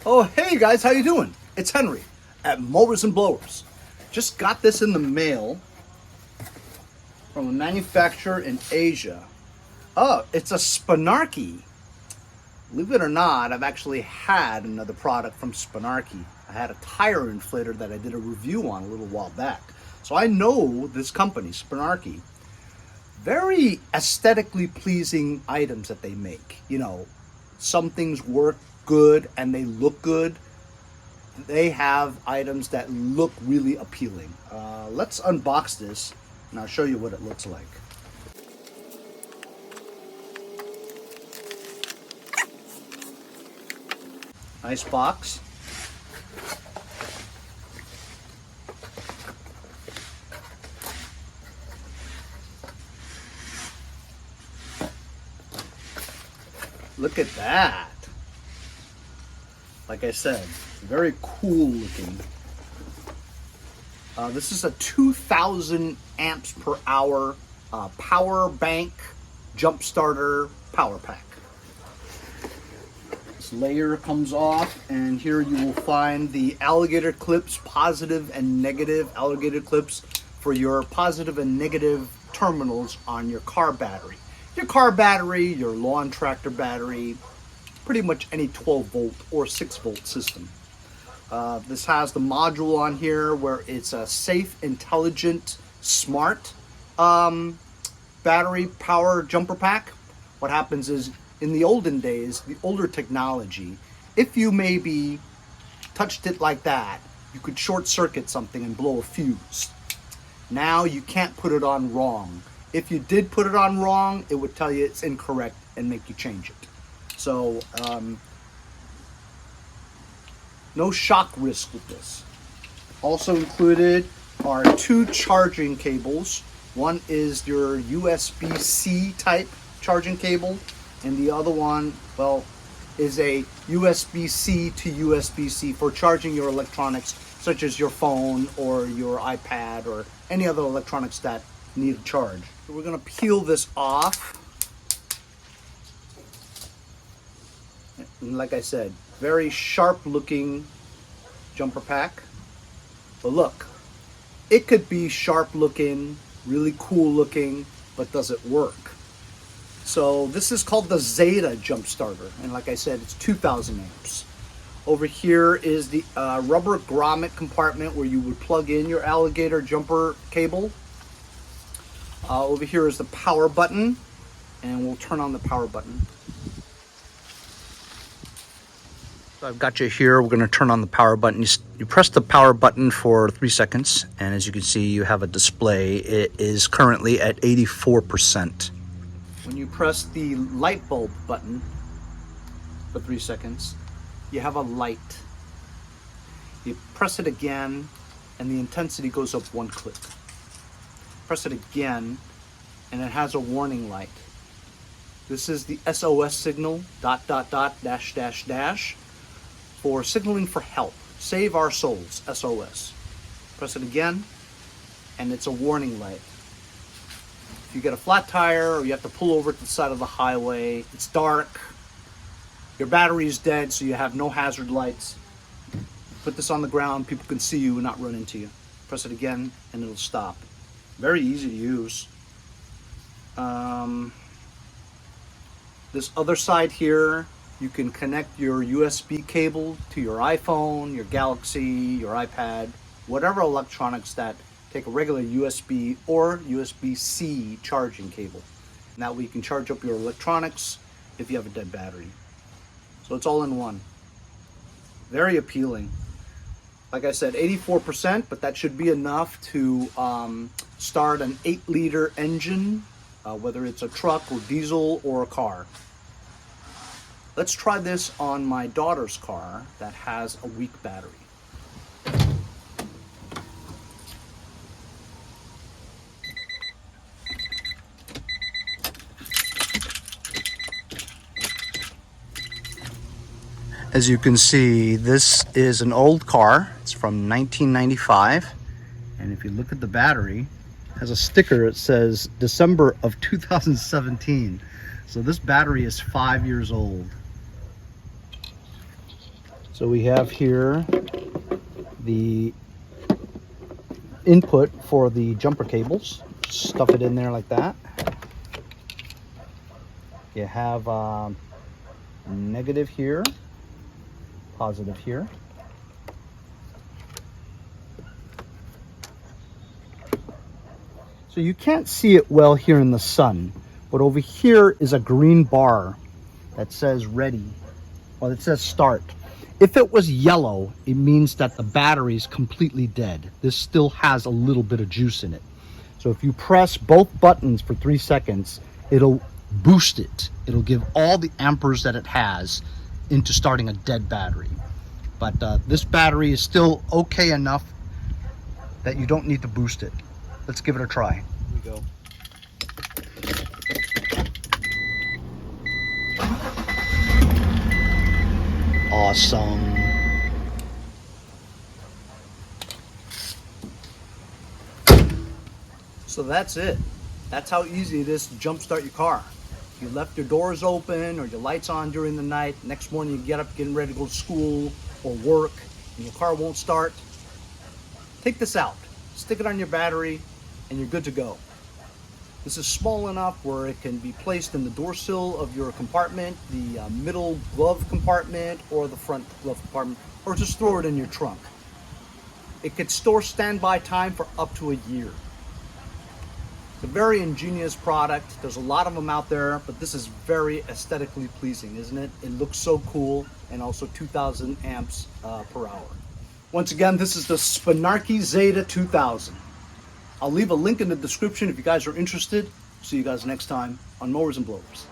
Oh, hey guys, how you doing? It's Henry at Mowers and Blowers. Just got this in the mail from a manufacturer in Asia. Oh, it's a Spanarci. Believe it or not, I've actually had another product from Spanarci. I had a tire inflator that I did a review on a little while back. So I know this company, Spanarci. Very aesthetically pleasing items that they make. You know, some things work good and they look good. They have items that look really appealing. Let's unbox this and I'll show you what it looks like. Nice box. Look at that. Like I said, very cool looking. This is a 2000 amps per hour power bank jump starter power pack. This layer comes off, and here you will find the alligator clips, positive and negative alligator clips for your positive and negative terminals on your car battery. Your car battery, your lawn tractor battery, pretty much any 12 volt or 6 volt system. This has the module on here where it's a safe, intelligent, smart battery power jumper pack. What happens is, in the olden days, the older technology, if you maybe touched it like that, you could short circuit something and blow a fuse. Now you can't put it on wrong. If you did put it on wrong, it would tell you it's incorrect and make you change it. So, no shock risk with this. Also included are 2 charging cables. One is your USB-C type charging cable, and the other one, well, is a USB-C to USB-C for charging your electronics, such as your phone or your iPad or any other electronics that need a charge. So we're going to peel this off. And like I said, very sharp looking jumper pack. But look, it could be sharp looking, really cool looking, but does it work? So this is called the Zeta jump starter, and like I said, it's 2000 amps. Over here is the rubber grommet compartment where you would plug in your alligator jumper cable. Over here is the power button, and we'll turn on the power button. So I've got you here. We're going to turn on the power button. You press the power button for 3 seconds, and as you can see, you have a display. It is currently at 84%. When you press the light bulb button for 3 seconds, you have a light. You press it again, and the intensity goes up 1 click. Press it again, and it has a warning light. This is the SOS signal, ... for signaling for help. Save our souls, SOS. Press it again, and it's a warning light. If you get a flat tire or you have to pull over to the side of the highway, it's dark, your battery is dead, so you have no hazard lights. Put this on the ground, people can see you and not run into you. Press it again, and it'll stop. Very easy to use. This other side here, you can connect your USB cable to your iPhone, your Galaxy, your iPad, whatever electronics that take a regular USB or USB-C charging cable. And that way you can charge up your electronics if you have a dead battery. So it's all in one. Very appealing. Like I said, 84%, but that should be enough to start an 8-liter engine, whether it's a truck or diesel or a car. Let's try this on my daughter's car that has a weak battery. As you can see, this is an old car. It's from 1995. And if you look at the battery, it has a sticker that says December of 2017. So this battery is 5 years old. So we have here the input for the jumper cables. Stuff it in there like that. You have negative here, positive here. So you can't see it well here in the sun, but over here is a green bar that says ready, or it says start. If it was yellow, it means that the battery is completely dead. This still has a little bit of juice in it. So if you press both buttons for 3 seconds, it'll boost it. It'll give all the amperes that it has into starting a dead battery. But this battery is still okay enough that you don't need to boost it. Let's give it a try. Here we go. Awesome. So that's it. That's how easy it is to jumpstart your car. If you left your doors open or your lights on during the night, next morning you get up getting ready to go to school or work and your car won't start, take this out, stick it on your battery, and you're good to go. This is small enough where it can be placed in the door sill of your compartment, the middle glove compartment, or the front glove compartment, or just throw it in your trunk. It could store standby time for up to a year. It's a very ingenious product. There's a lot of them out there, but this is very aesthetically pleasing, isn't it? It looks so cool, and also 2,000 amps per hour. Once again, this is the Spanarci Zeta 2000. I'll leave a link in the description if you guys are interested. See you guys next time on Mowers and Blowers.